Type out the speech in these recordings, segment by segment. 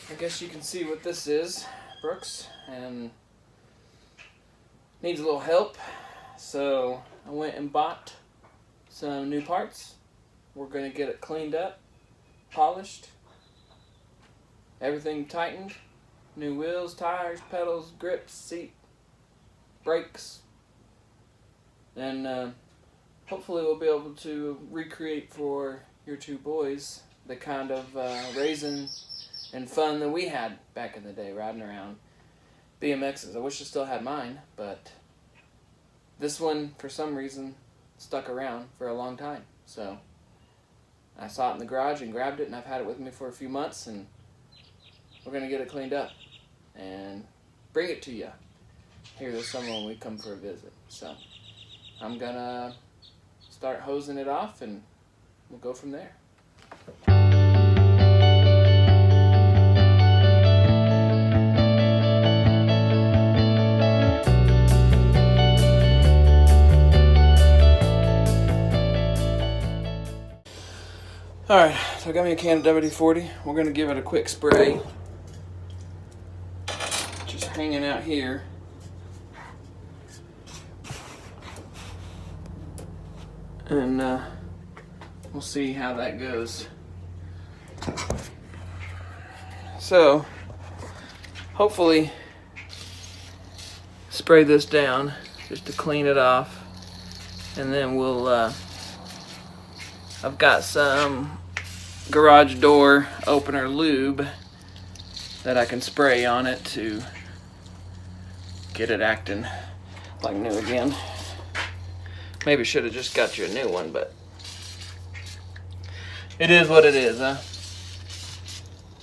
I guess you can see what this is, Brooks, and needs a little help. So I went and bought some new parts. We're going to get it cleaned up, polished, everything tightened, new wheels, tires, pedals, grips, seat, brakes, and hopefully we'll be able to recreate for your two boys the kind of raising and fun that we had back in the day riding around BMXs. I wish I still had mine, but this one for some reason stuck around for a long time. So I saw it in the garage and grabbed it, and I've had it with me for a few months, and we're going to get it cleaned up and bring it to you here this summer when we come for a visit. So I'm going to start hosing it off, and we'll go from there. Alright, so I got me a can of WD-40. We're going to give it a quick spray. Just hanging out here. And we'll see how that goes. So, hopefully spray this down just to clean it off. And then we'll I've got some garage door opener lube that I can spray on it to get it acting like new again. Maybe should have just got you a new one, but it is what it is, huh?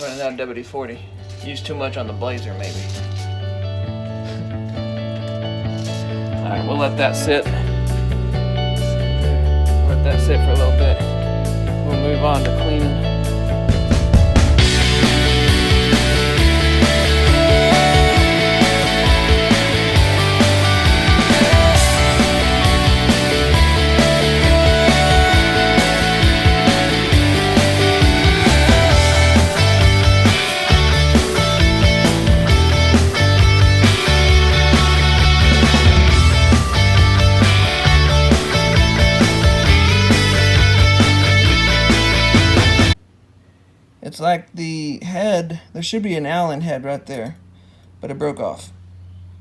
Running out of WD-40. Used too much on the Blazer, maybe. Alright, we'll let that sit. Let that sit for a little bit. We'll move on to cleaning. It's like the head, there should be an Allen head right there, but it broke off.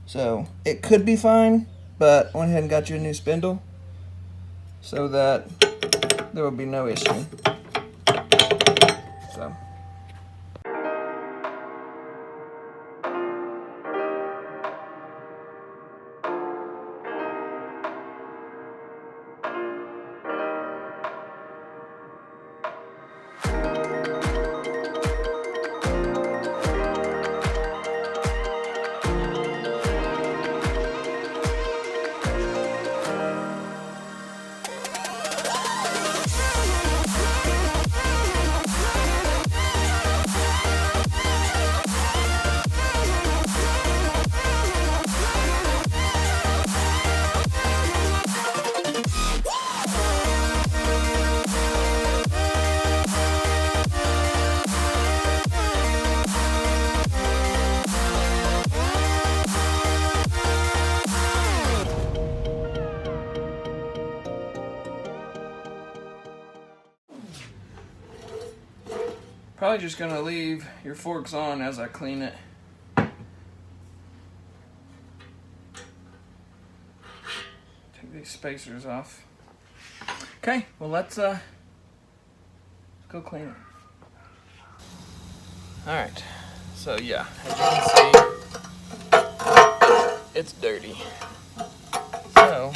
So it could be fine, but went ahead and got you a new spindle so that there will be no issue. So. Probably just gonna leave your forks on as I clean it. Take these spacers off. Okay, well let's go clean it. Alright, so yeah, as you can see, it's dirty. So,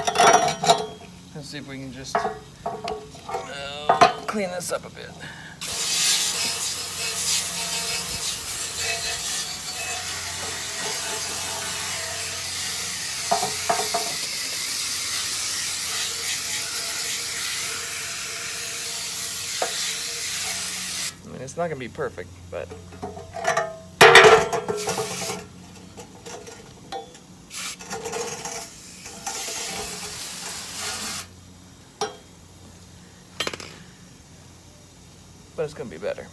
let's see if we can just clean this up a bit. I mean, it's not gonna be perfect, but it's gonna be better.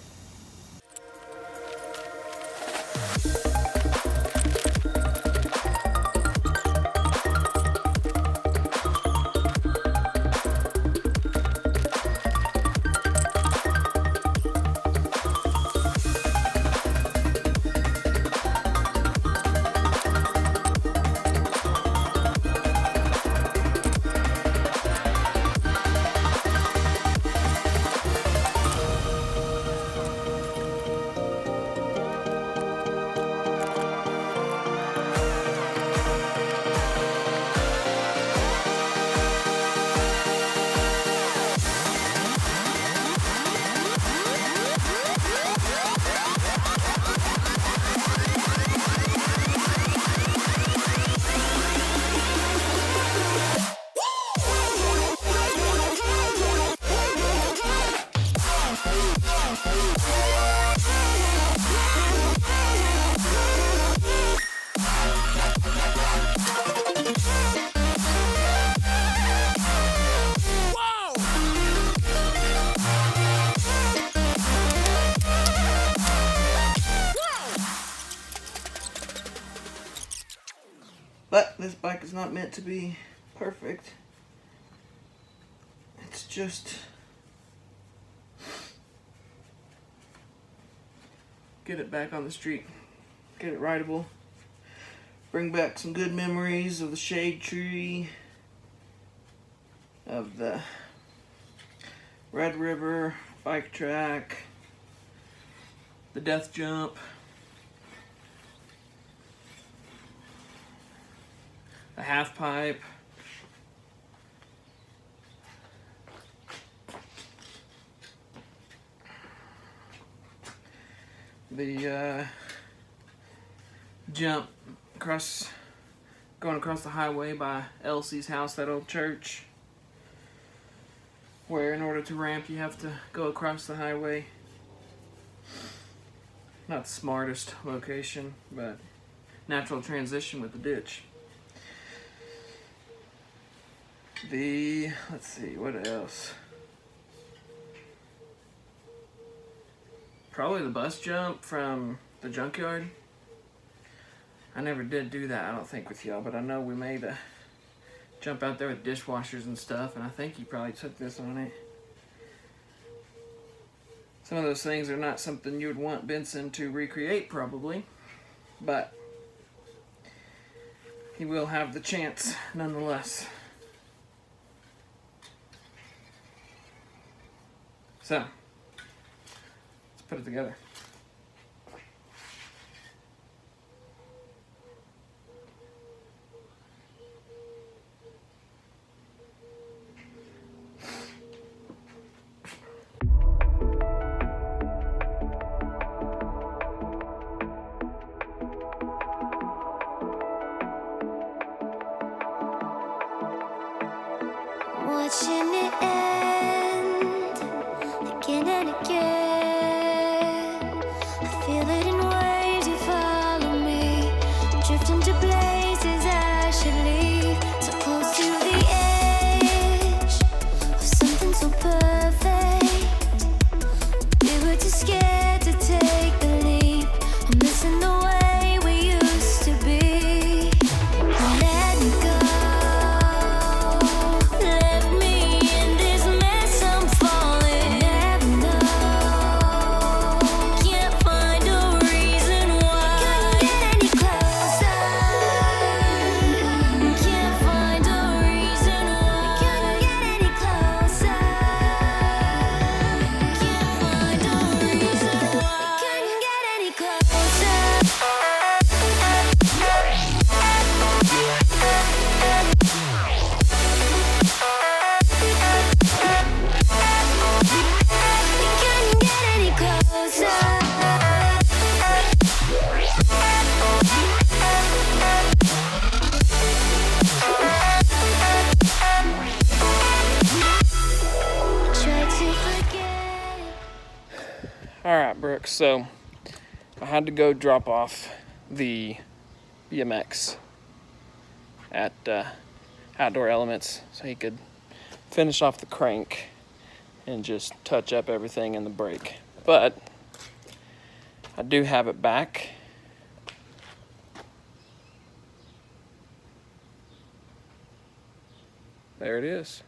But this bike is not meant to be perfect. It's just get it back on the street, get it rideable, bring back some good memories of the shade tree, of the Red River bike track, the death jump, the half pipe, the jump going across the highway by Elsie's house, that old church, where in order to ramp you have to go across the highway. Not the smartest location, but natural transition with the ditch. Let's see, what else? Probably the bus jump from the junkyard. I never did do that, I don't think, with y'all, but I know we made a jump out there with dishwashers and stuff, and I think you probably took this on it. Some of those things are not something you would want Benson to recreate, probably, but he will have the chance nonetheless. So, let's put it together. Watching it end again and again. I feel it in waves, you follow me, drifting to places I should leave. So close to the edge of something so perfect. We were too scared to take the leap. I'm missing the way we used to be. Let me go. Alright, Brooks, so I had to go drop off the BMX at Outdoor Elements so he could finish off the crank and just touch up everything in the brake. But I do have it back. There it is.